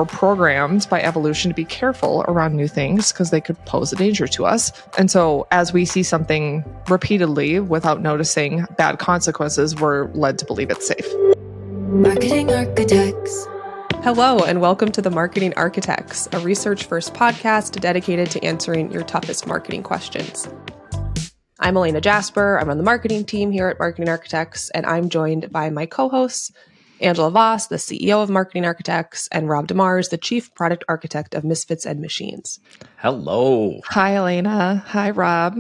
we're programmed by evolution to be careful around new things because they could pose a danger to us. And so as we see something repeatedly without noticing bad consequences, we're led to believe it's safe. Marketing Architects. Hello, and welcome to the Marketing Architects, a research-first podcast dedicated to answering your toughest marketing questions. I'm Elena Jasper. I'm on the marketing team here at Marketing Architects, and I'm joined by my co-hosts, Angela Voss, the CEO of Marketing Architects, and Rob DeMars, the Chief Product Architect of Misfits and Machines. Hello. Hi, Elena. Hi, Rob.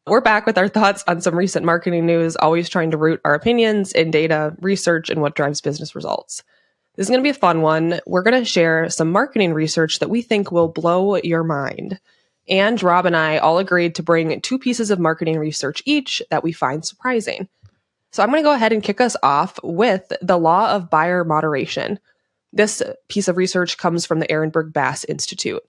We're back with our thoughts on some recent marketing news, always trying to root our opinions in data, research, and what drives business results. This is going to be a fun one. We're going to share some marketing research that we think will blow your mind. And Rob and I all agreed to bring 2 pieces of marketing research each that we find surprising. So I'm going to go ahead and kick us off with the law of buyer moderation. This piece of research comes from the Ehrenberg-Bass Institute.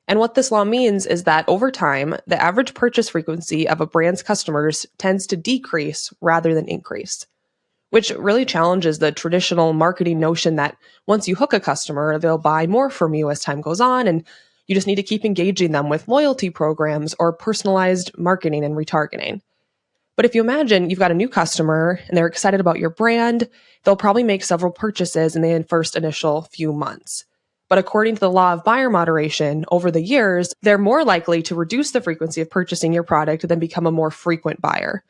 And what this law means is that over time, the average purchase frequency of a brand's customers tends to decrease rather than increase, which really challenges the traditional marketing notion that once you hook a customer, they'll buy more from you as time goes on, and you just need to keep engaging them with loyalty programs or personalized marketing and retargeting. But if you imagine you've got a new customer and they're excited about your brand, they'll probably make several purchases in the first initial few months. But according to the law of buyer moderation, over the years, they're more likely to reduce the frequency of purchasing your product than become a more frequent buyer.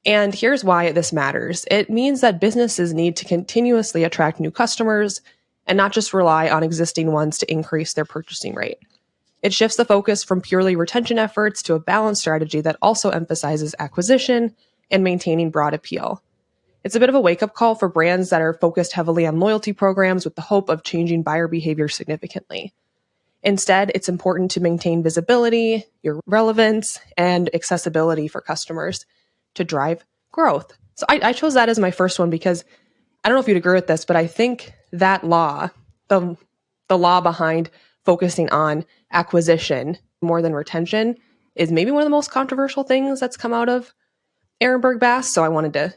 And here's why this matters. It means that businesses need to continuously attract new customers and not just rely on existing ones to increase their purchasing rate. It shifts the focus from purely retention efforts to a balanced strategy that also emphasizes acquisition and maintaining broad appeal. It's a bit of a wake-up call for brands that are focused heavily on loyalty programs with the hope of changing buyer behavior significantly. Instead, it's important to maintain visibility, your relevance, and accessibility for customers to drive growth. So I chose that as my first one because I don't know if you'd agree with this, but I think that law, the law behind focusing on acquisition more than retention, is maybe one of the most controversial things that's come out of Ehrenberg-Bass. So I wanted to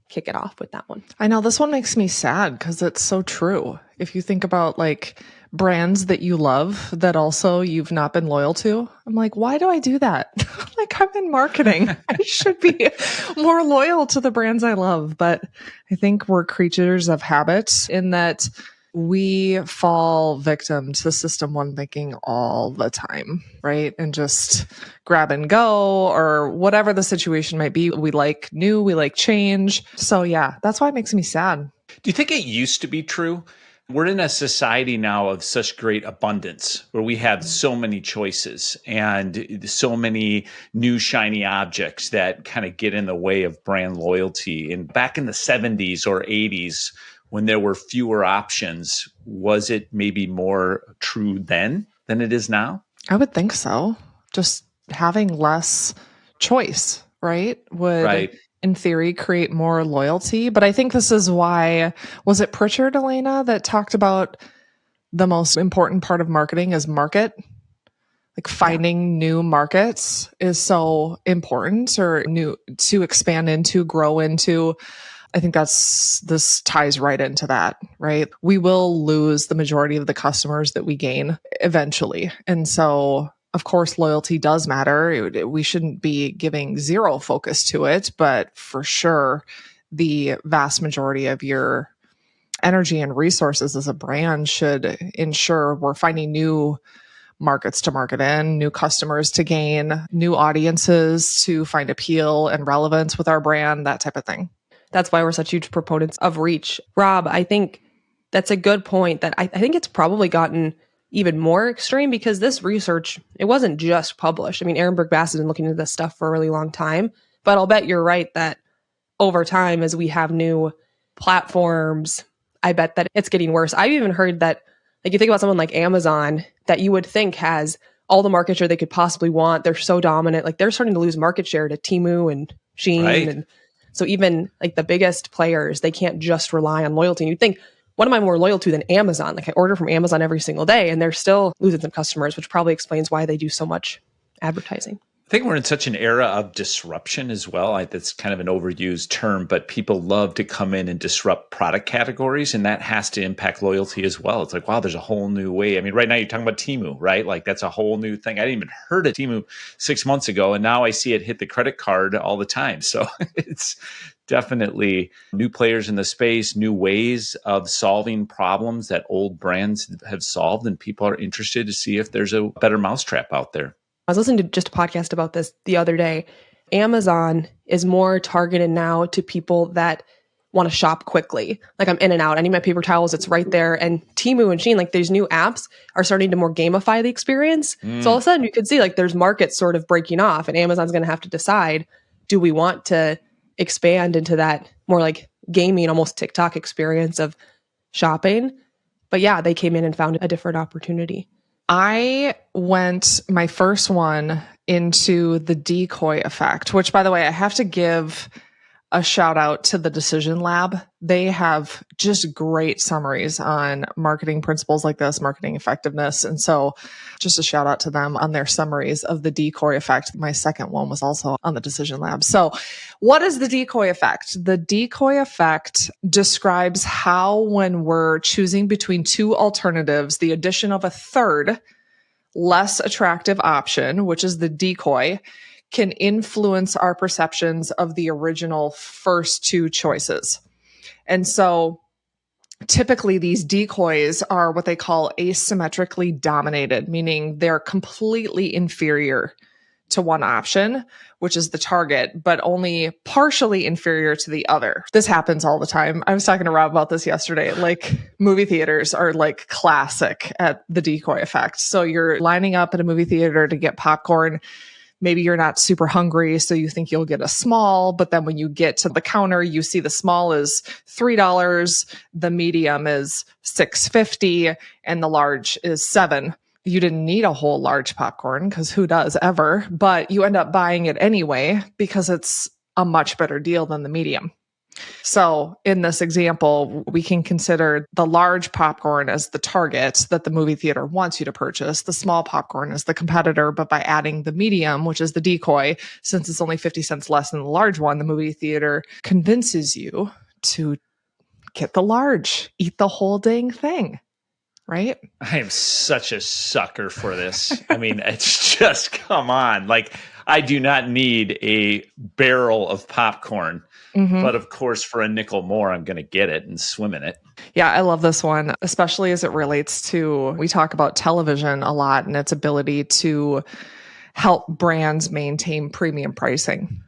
kick it off with that one. I know this one makes me sad because it's so true. If you think about like brands that you love that also you've not been loyal to, I'm like, why do I do that? Like, I'm in marketing. I should be more loyal to the brands I love. But I think we're creatures of habit in that we fall victim to system one thinking all the time, right? And just grab and go or whatever the situation might be. We like new, we like change. So yeah, that's why it makes me sad. Do you think it used to be true? We're in a society now of such great abundance where we have so many choices and so many new shiny objects that kind of get in the way of brand loyalty. And back in the 70s or 80s, when there were fewer options, was it maybe more true then than it is now? I would think so. Just having less choice, right? Would, in theory, create more loyalty. But I think this is why, was it Pritchard, Elena, that talked about the most important part of marketing is market? Like finding new markets is so important, or new to expand into, grow into. I think this ties right into that, right? We will lose the majority of the customers that we gain eventually. And so, of course, loyalty does matter. We shouldn't be giving zero focus to it, but for sure, the vast majority of your energy and resources as a brand should ensure we're finding new markets to market in, new customers to gain, new audiences to find appeal and relevance with our brand, that type of thing. That's why we're such huge proponents of reach. Rob, I think that's a good point that I think it's probably gotten even more extreme because this research, it wasn't just published. I mean, Ehrenberg-Bass has been looking into this stuff for a really long time, but I'll bet you're right that over time, as we have new platforms, I bet that it's getting worse. I've even heard that, like, you think about someone like Amazon that you would think has all the market share they could possibly want. They're so dominant. Like, they're starting to lose market share to Temu and Shein. Right. And so even like the biggest players, they can't just rely on loyalty. And you'd think, what am I more loyal to than Amazon? Like, I order from Amazon every single day and they're still losing some customers, which probably explains why they do so much advertising. think we're in such an era of disruption as well. That's kind of an overused term, but people love to come in and disrupt product categories, and that has to impact loyalty as well. It's like, wow, there's a whole new way. I mean, right now you're talking about Temu, right? Like that's a whole new thing. I didn't even heard of Temu 6 months ago, and now I see it hit the credit card all the time. So it's definitely new players in the space, new ways of solving problems that old brands have solved, and people are interested to see if there's a better mousetrap out there. I was listening to just a podcast about this the other day. Amazon is more targeted now to people that want to shop quickly. Like I'm in and out. I need my paper towels. It's right there. And Temu and Shein, like these new apps are starting to more gamify the experience. So all of a sudden you could see like there's markets sort of breaking off, and Amazon's going to have to decide, do we want to expand into that more like gaming, almost TikTok experience of shopping? But yeah, they came in and found a different opportunity. I went my first one into the decoy effect, which, by the way, I have to give a shout out to the Decision Lab. They have just great summaries on marketing principles like this, marketing effectiveness. And so just a shout out to them on their summaries of the decoy effect. My second one was also on the Decision Lab. So what is the decoy effect? The decoy effect describes how, when we're choosing between two alternatives, the addition of a third, less attractive option, which is the decoy, can influence our perceptions of the original first two choices. And so typically these decoys are what they call asymmetrically dominated, meaning they're completely inferior to one option, which is the target, but only partially inferior to the other. This happens all the time. I was talking to Rob about this yesterday. Like movie theaters are like classic at the decoy effect. So you're lining up at a movie theater to get popcorn. Maybe you're not super hungry, so you think you'll get a small, but then when you get to the counter, you see the small is $3, the medium is $6.50, and the large is $7. You didn't need a whole large popcorn, because who does ever? But you end up buying it anyway because it's a much better deal than the medium. So in this example, we can consider the large popcorn as the target that the movie theater wants you to purchase. The small popcorn is the competitor, but by adding the medium, which is the decoy, since it's only 50 cents less than the large one, the movie theater convinces you to get the large, eat the whole dang thing. Right? I am such a sucker for this. I mean, it's just, come on. Like, I do not need a barrel of popcorn. But of course, for a nickel more, I'm going to get it and swim in it. Yeah, I love this one, especially as it relates to, we talk about television a lot and its ability to help brands maintain premium pricing.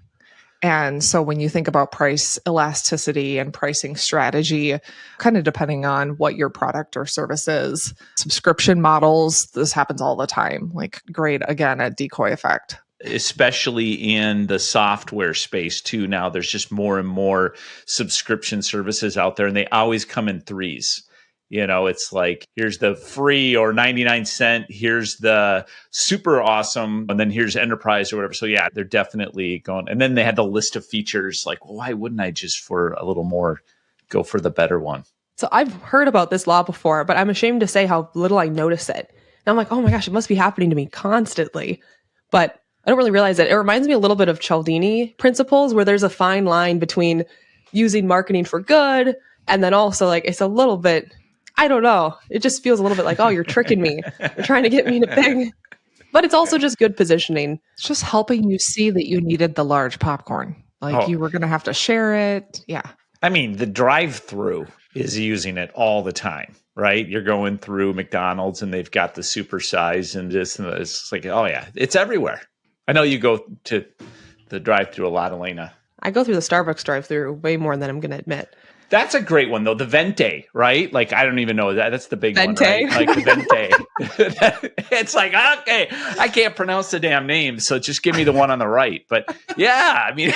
And so when you think about price elasticity and pricing strategy, kind of depending on what your product or service is, subscription models, this happens all the time. Like great, again, at decoy effect. Especially in the software space too. Now there's just more and more subscription services out there, and they always come in threes. You know, it's like, here's the free or 99 cent, here's the super awesome, and then here's enterprise or whatever. So yeah, they're definitely going. And then they had the list of features like, well, why wouldn't I just for a little more go for the better one? So I've heard about this law before, but I'm ashamed to say how little I notice it. And I'm like, oh my gosh, it must be happening to me constantly. But I don't really realize it. It reminds me a little bit of Cialdini principles, where there's a fine line between using marketing for good and then also like it's a little bit, I don't know. It just feels a little bit like, oh, you're tricking me. You're trying to get me to think. But it's also just good positioning. It's just helping you see that you needed the large popcorn. Like you were going to have to share it. Yeah. I mean, the drive-through is using it all the time, right? You're going through McDonald's and they've got the super size and this and this. It's like, oh yeah, it's everywhere. I know you go to the drive-thru a lot, Elena. I go through the Starbucks drive-thru way more than I'm going to admit. That's a great one, though. The Vente, right? Like, I don't even know that. That's the big Vente. one, right? Like the Vente. It's like, okay, I can't pronounce the damn name, so just give me the one on the right. But yeah, I mean,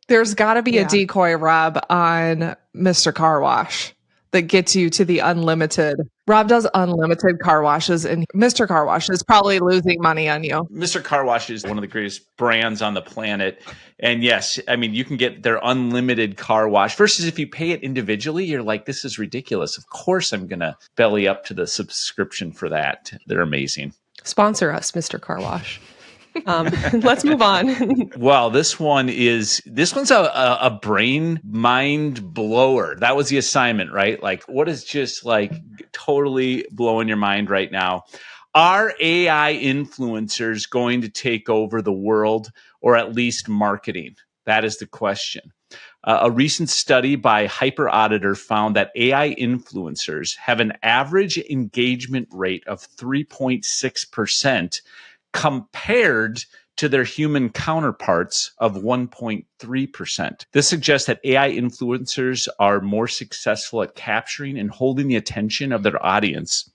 there's got to be a decoy, Rob, on Mr. Car Wash that gets you to the unlimited. Rob does unlimited car washes, and Mr. Car Wash is probably losing money on you. Mr. Car Wash is one of the greatest brands on the planet. And yes, I mean, you can get their unlimited car wash versus if you pay it individually, you're like, this is ridiculous. Of course, I'm going to belly up to the subscription for that. They're amazing. Sponsor us, Mr. Car Wash. Let's move on. Well, this one's a brain mind blower. That was the assignment, right? Like, what is just like totally blowing your mind right now? Are AI influencers going to take over the world, or at least marketing? That is the question. A recent study by Hyper Auditor found that AI influencers have an average engagement rate of 3.6% compared to their human counterparts of 1.3%. This suggests that AI influencers are more successful at capturing and holding the attention of their audience.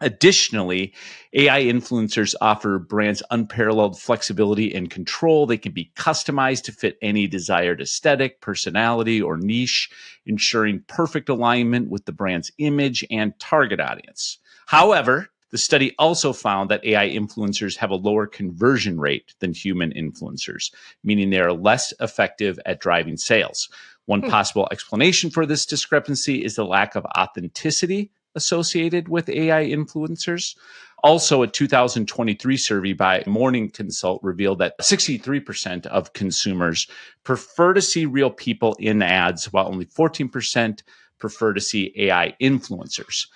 Additionally, AI influencers offer brands unparalleled flexibility and control. They can be customized to fit any desired aesthetic, personality, or niche, ensuring perfect alignment with the brand's image and target audience. However, the study also found that AI influencers have a lower conversion rate than human influencers, meaning they are less effective at driving sales. One possible explanation for this discrepancy is the lack of authenticity associated with AI influencers. Also, a 2023 survey by Morning Consult revealed that 63% of consumers prefer to see real people in ads, while only 14% prefer to see AI influencers.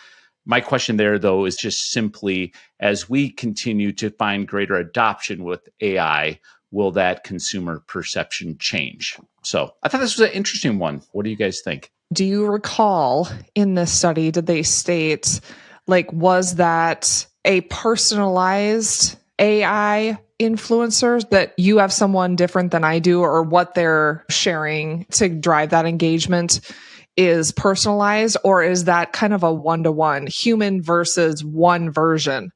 My question there, though, is just simply, as we continue to find greater adoption with AI, will that consumer perception change? So I thought this was an interesting one. What do you guys think? Do you recall in this study, did they state, like, was that a personalized AI influencer, that you have someone different than I do, or what they're sharing to drive that engagement is personalized, or is that kind of a one-to-one human versus one version?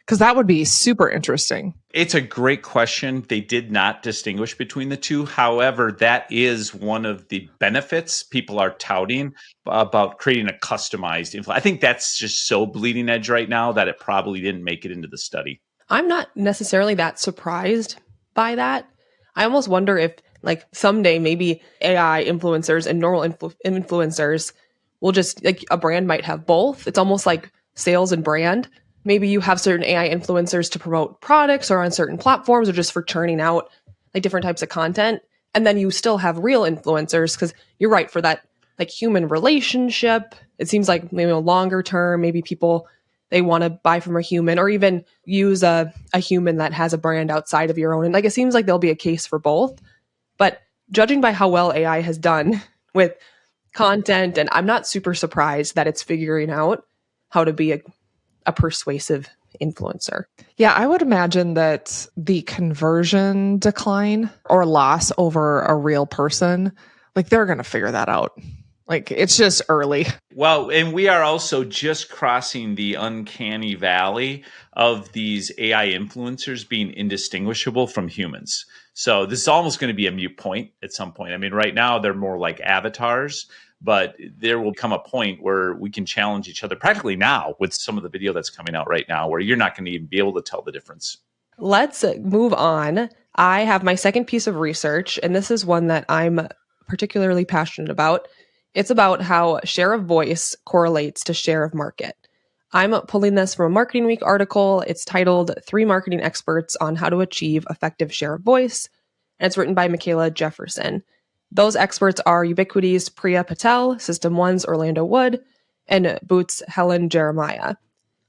Because that would be super interesting. It's a great question. They did not distinguish between the two. However, that is one of the benefits people are touting about creating a customized influence. I think that's just so bleeding edge right now that it probably didn't make it into the study. I'm not necessarily that surprised by that. I almost wonder if, like, someday maybe AI influencers and normal influencers will just, like, a brand might have both. It's almost like sales and brand. Maybe you have certain AI influencers to promote products or on certain platforms, or just for churning out like different types of content. And then you still have real influencers, because you're right, for that like human relationship. It seems like maybe a longer term, maybe people, they want to buy from a human, or even use a human that has a brand outside of your own. And like, it seems like there'll be a case for both. But judging by how well AI has done with content, and I'm not super surprised that it's figuring out how to be a persuasive influencer. Yeah, I would imagine that the conversion decline or loss over a real person, like, they're going to figure that out. Like, it's just early. Well, and we are also just crossing the uncanny valley of these AI influencers being indistinguishable from humans. So this is almost going to be a moot point at some point. I mean, right now they're more like avatars, but there will come a point where we can challenge each other practically now with some of the video that's coming out right now, where you're not going to even be able to tell the difference. Let's move on. I have my second piece of research, and this is one that I'm particularly passionate about. It's about how share of voice correlates to share of market. I'm pulling this from a Marketing Week article. It's titled 3 Marketing Experts on How to Achieve Effective Share of Voice, and it's written by Michaela Jefferson. Those experts are Ubiquity's Priya Patel, System 1's Orlando Wood, and Boots' Helen Jeremiah.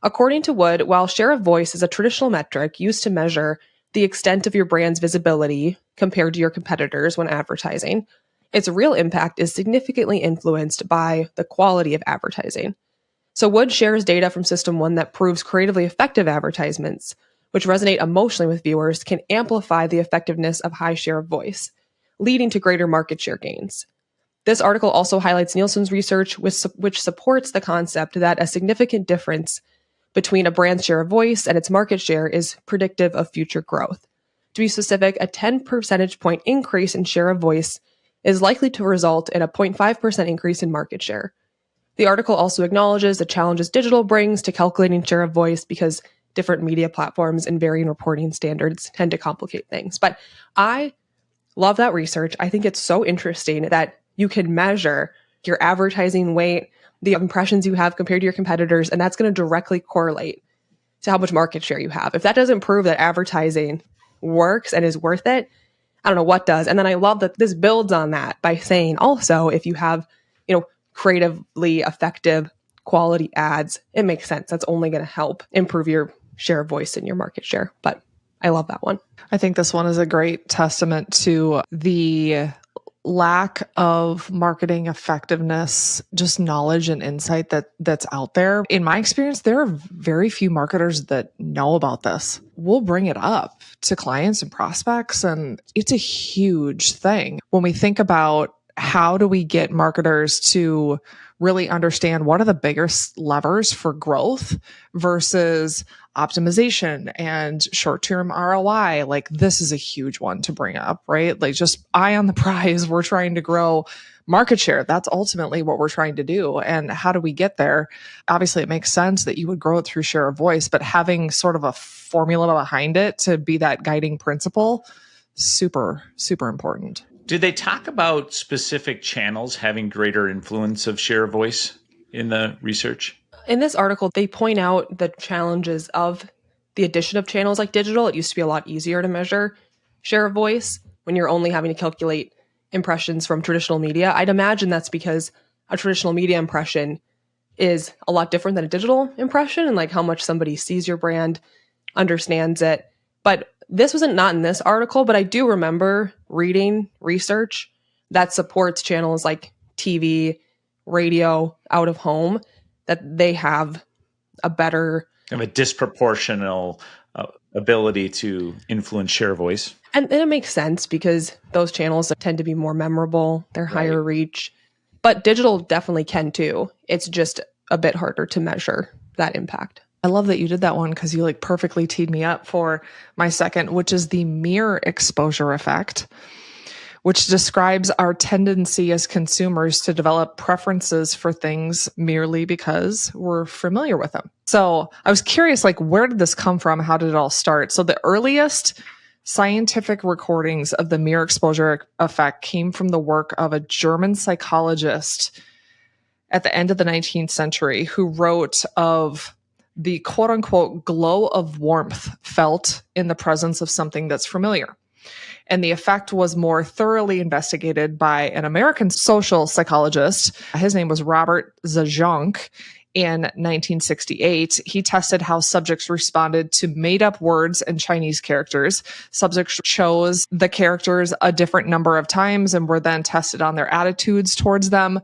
According to Wood, while share of voice is a traditional metric used to measure the extent of your brand's visibility compared to your competitors when advertising, its real impact is significantly influenced by the quality of advertising. So Wood shares data from System 1 that proves creatively effective advertisements, which resonate emotionally with viewers, can amplify the effectiveness of high share of voice, leading to greater market share gains. This article also highlights Nielsen's research, which supports the concept that a significant difference between a brand's share of voice and its market share is predictive of future growth. To be specific, a 10 percentage point increase in share of voice is likely to result in a 0.5% increase in market share. The article also acknowledges the challenges digital brings to calculating share of voice, because different media platforms and varying reporting standards tend to complicate things. But I love that research. I think it's so interesting that you can measure your advertising weight, the impressions you have compared to your competitors, and that's going to directly correlate to how much market share you have. If that doesn't prove that advertising works and is worth it, I don't know what does. And then I love that this builds on that by saying also, if you have, creatively effective quality ads, it makes sense. That's only going to help improve your share of voice and your market share. But I love that one. I think this one is a great testament to the lack of marketing effectiveness, just knowledge and insight that's out there. In my experience, there are very few marketers that know about this. We'll bring it up to clients and prospects, and it's a huge thing. When we think about how do we get marketers to really understand what are the biggest levers for growth versus optimization and short-term ROI, like this is a huge one to bring up, right? Like just eye on the prize. We're trying to grow market share. That's ultimately what we're trying to do. And how do we get there? Obviously, it makes sense that you would grow it through share of voice, but having sort of a formula behind it to be that guiding principle, super, super important. Did they talk about specific channels having greater influence of share of voice in the research? In this article, they point out the challenges of the addition of channels like digital. It used to be a lot easier to measure share of voice when you're only having to calculate impressions from traditional media. I'd imagine that's because a traditional media impression is a lot different than a digital impression and like how much somebody sees your brand, understands it. But this wasn't not in this article, but I do remember reading research that supports channels like TV, radio, out of home, that they have a better... Have a disproportional ability to influence share of voice. And it makes sense because those channels tend to be more memorable. They're higher reach. But digital definitely can too. It's just a bit harder to measure that impact. I love that you did that one because you like perfectly teed me up for my second, which is the mere exposure effect, which describes our tendency as consumers to develop preferences for things merely because we're familiar with them. So I was curious, like, where did this come from? How did it all start? So the earliest scientific recordings of the mere exposure effect came from the work of a German psychologist at the end of the 19th century who wrote of the quote unquote glow of warmth felt in the presence of something that's familiar. And the effect was more thoroughly investigated by an American social psychologist. His name was Robert Zajonc. In 1968, he tested how subjects responded to made-up words and Chinese characters. Subjects chose the characters a different number of times and were then tested on their attitudes towards them.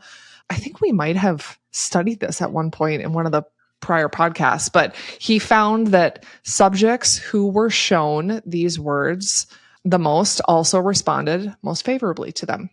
I think we might have studied this at one point in one of the prior podcasts, but he found that subjects who were shown these words the most also responded most favorably to them.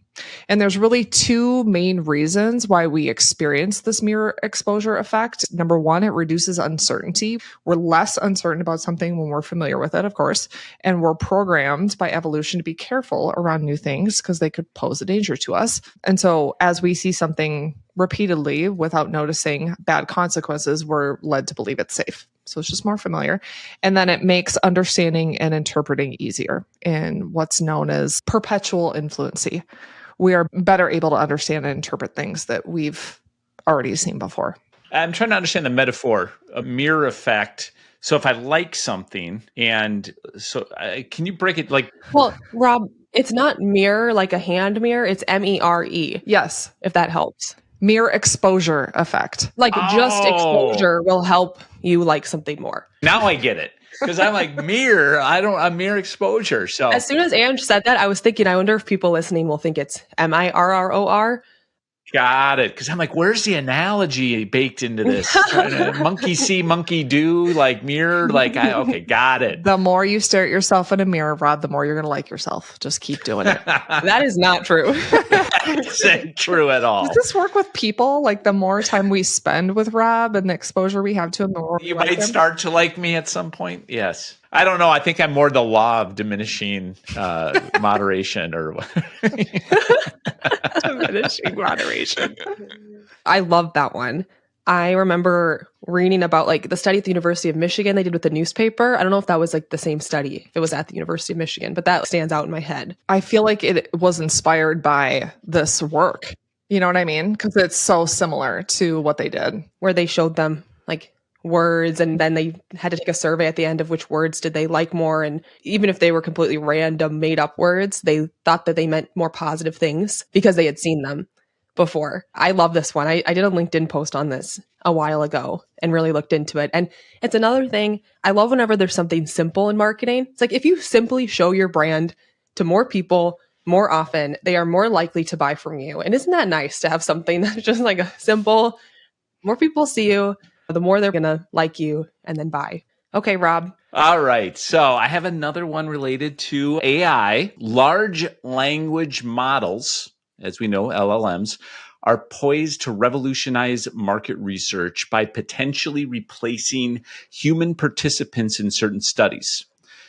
And there's really two main reasons why we experience this mirror exposure effect. Number one, it reduces uncertainty. We're less uncertain about something when we're familiar with it, of course, and we're programmed by evolution to be careful around new things because they could pose a danger to us. And so as we see something repeatedly without noticing bad consequences, we're led to believe it's safe. So it's just more familiar. And then it makes understanding and interpreting easier in what's known as perpetual influency. We are better able to understand and interpret things that we've already seen before. I'm trying to understand the metaphor, a mirror effect. So if I like something, and so can you break it like... Well, Rob, it's not mirror like a hand mirror. It's MERE. Yes. If that helps. Mere exposure effect. Like just exposure will help you like something more. Now I get it. Because I'm like, a mere exposure. So as soon as Ange said that, I was thinking, I wonder if people listening will think it's MIRROR. Got it. Because I'm like, where's the analogy baked into this? Monkey see, monkey do, like mirror, like, okay, got it. The more you stare at yourself in a mirror, Rob, the more you're going to like yourself. Just keep doing it. That is not true. It's not true at all. Does this work with people? Like the more time we spend with Rob and the exposure we have to him, the more you might start to like me at some point. Yes. I don't know. I think I'm more the law of diminishing moderation or diminishing moderation. I love that one. I remember reading about like the study at the University of Michigan they did with the newspaper. I don't know if that was like the same study, if it was at the University of Michigan, but that stands out in my head. I feel like it was inspired by this work. You know what I mean? Because it's so similar to what they did. Where they showed them like words, and then they had to take a survey at the end of which words did they like more. And even if they were completely random, made up words, they thought that they meant more positive things because they had seen them before. I love this one. I did a LinkedIn post on this a while ago and really looked into it. And it's another thing I love whenever there's something simple in marketing. It's like if you simply show your brand to more people more often, they are more likely to buy from you. And isn't that nice to have something that's just like a simple, more people see you, the more they're going to like you and then buy. Okay, Rob. All right. So I have another one related to AI. Large language models, as we know, LLMs, are poised to revolutionize market research by potentially replacing human participants in certain studies.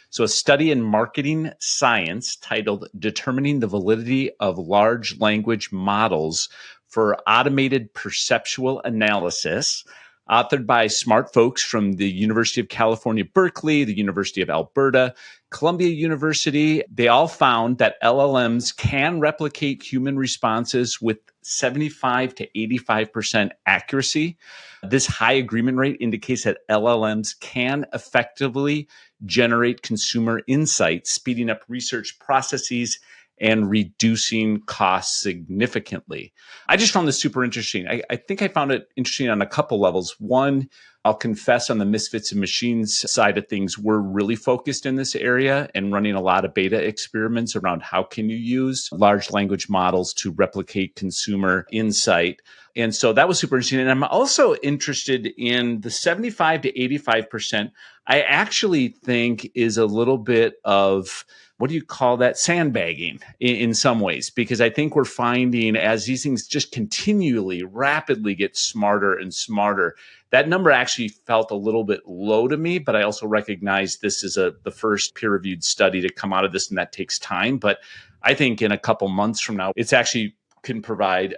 So a study in marketing science titled Determining the Validity of Large Language Models for Automated Perceptual Analysis, authored by smart folks from the University of California, Berkeley, the University of Alberta, Columbia University. They all found that LLMs can replicate human responses with 75 to 85% accuracy. This high agreement rate indicates that LLMs can effectively generate consumer insights, speeding up research processes and reducing costs significantly. I just found this super interesting. I think I found it interesting on a couple levels. One, I'll confess on the Misfits and Machines side of things, we're really focused in this area and running a lot of beta experiments around how can you use large language models to replicate consumer insight. And so that was super interesting. And I'm also interested in the 75 to 85%, I actually think is a little bit of, what do you call that? Sandbagging in some ways, because I think we're finding as these things just continually, rapidly get smarter and smarter, that number actually felt a little bit low to me, but I also recognize this is the first peer-reviewed study to come out of this, and that takes time. But I think in a couple months from now, it's actually can provide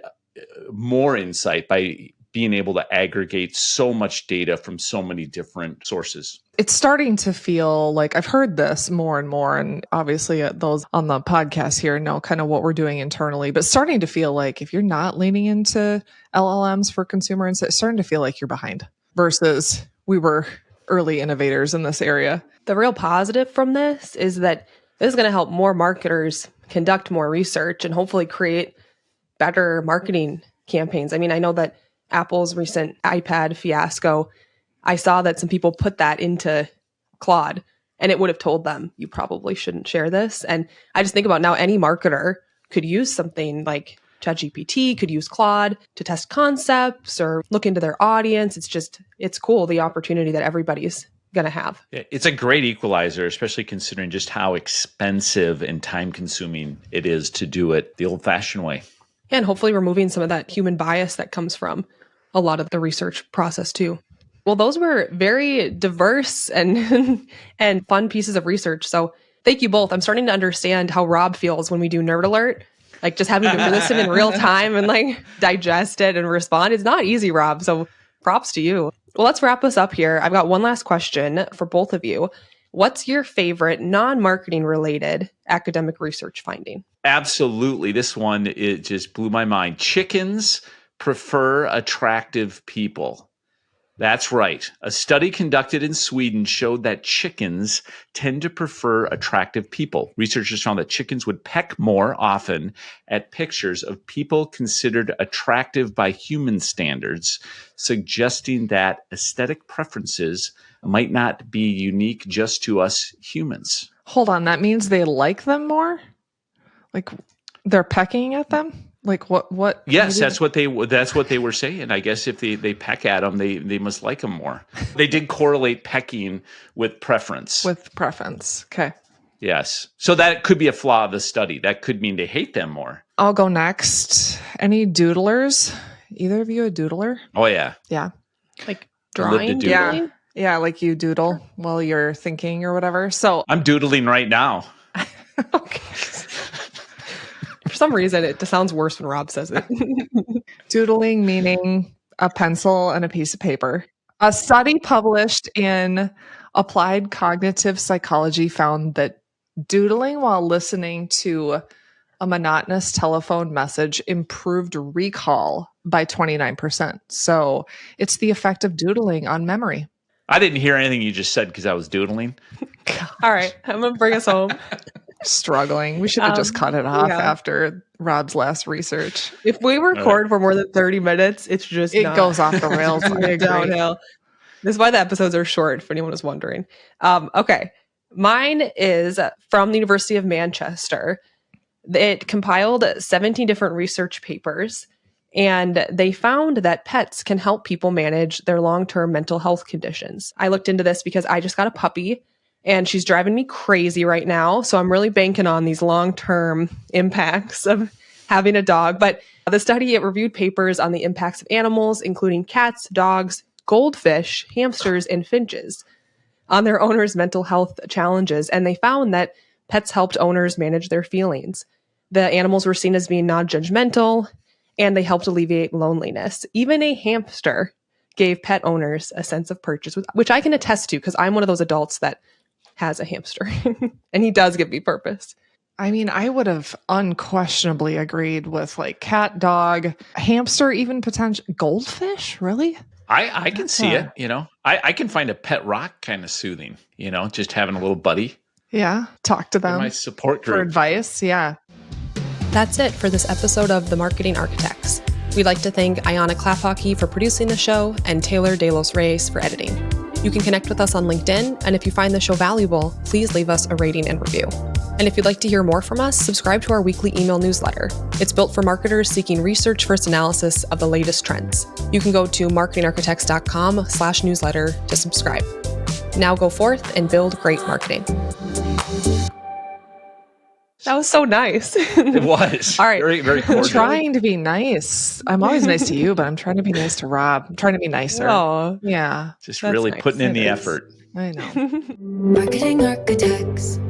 more insight by being able to aggregate so much data from so many different sources. It's starting to feel like I've heard this more and more, and obviously those on the podcast here know kind of what we're doing internally, but starting to feel like if you're not leaning into LLMs for consumer insight, it's starting to feel like you're behind versus we were early innovators in this area. The real positive from this is that this is going to help more marketers conduct more research and hopefully create better marketing campaigns. I mean, I know that Apple's recent iPad fiasco, I saw that some people put that into Claude and it would have told them, you probably shouldn't share this. And I just think about now any marketer could use something like ChatGPT, could use Claude to test concepts or look into their audience. It's cool, the opportunity that everybody's going to have. It's a great equalizer, especially considering just how expensive and time consuming it is to do it the old fashioned way. And hopefully removing some of that human bias that comes from a lot of the research process too. Well, those were very diverse and and fun pieces of research. So thank you both. I'm starting to understand how Rob feels when we do Nerd Alert, like just having to listen in real time and like digest it and respond. It's not easy, Rob. So props to you. Well, let's wrap this up here. I've got one last question for both of you. What's your favorite non-marketing related academic research finding? Absolutely. This one, it just blew my mind. Chickens prefer attractive people. That's right. A study conducted in Sweden showed that chickens tend to prefer attractive people. Researchers found that chickens would peck more often at pictures of people considered attractive by human standards, suggesting that aesthetic preferences might not be unique just to us humans. Hold on, that means they like them more? Like they're pecking at them? Like what? Yes, that's what they were saying. I guess if they peck at them, they must like them more. They did correlate pecking with preference. With preference. Okay. Yes. So that could be a flaw of the study. That could mean they hate them more. I'll go next. Any doodlers? Either of you a doodler? Oh yeah. Yeah. Like drawing? Yeah. Yeah, like you doodle while you're thinking or whatever. So I'm doodling right now. Okay. For some reason, it sounds worse when Rob says it. Doodling meaning a pencil and a piece of paper. A study published in Applied Cognitive Psychology found that doodling while listening to a monotonous telephone message improved recall by 29%. So it's the effect of doodling on memory. I didn't hear anything you just said because I was doodling. All right, I'm going to bring us home. Struggling. We should have just cut it off after Rob's last research. If we record for more than 30 minutes, it's just goes off the rails. Downhill. This is why the episodes are short, if anyone was wondering. Okay. Mine is from the University of Manchester. It compiled 17 different research papers, and they found that pets can help people manage their long-term mental health conditions. I looked into this because I just got a puppy, and she's driving me crazy right now. So I'm really banking on these long-term impacts of having a dog. But the study, it reviewed papers on the impacts of animals, including cats, dogs, goldfish, hamsters, and finches, on their owners' mental health challenges. And they found that pets helped owners manage their feelings. The animals were seen as being non-judgmental, and they helped alleviate loneliness. Even a hamster gave pet owners a sense of purchase, which I can attest to because I'm one of those adults that has a hamster and he does give me purpose. I mean, I would have unquestionably agreed with like cat, dog, hamster, even potential goldfish. Really? I can see it, you know, I can find a pet rock kind of soothing, you know, just having a little buddy. Yeah. Talk to them. My support group. For advice. Yeah. That's it for this episode of The Marketing Architects. We'd like to thank Ayana Klafhockey for producing the show and Taylor De Los Reyes for editing. You can connect with us on LinkedIn, and if you find the show valuable, please leave us a rating and review. And if you'd like to hear more from us, subscribe to our weekly email newsletter. It's built for marketers seeking research-first analysis of the latest trends. You can go to marketingarchitects.com/newsletter to subscribe. Now go forth and build great marketing. That was so nice. It was. All right. Very, very cordial. I'm trying to be nice. I'm always nice to you, but I'm trying to be nice to Rob. I'm trying to be nicer. Oh, yeah. Just really nice. putting in the effort. I know. Marketing Architects.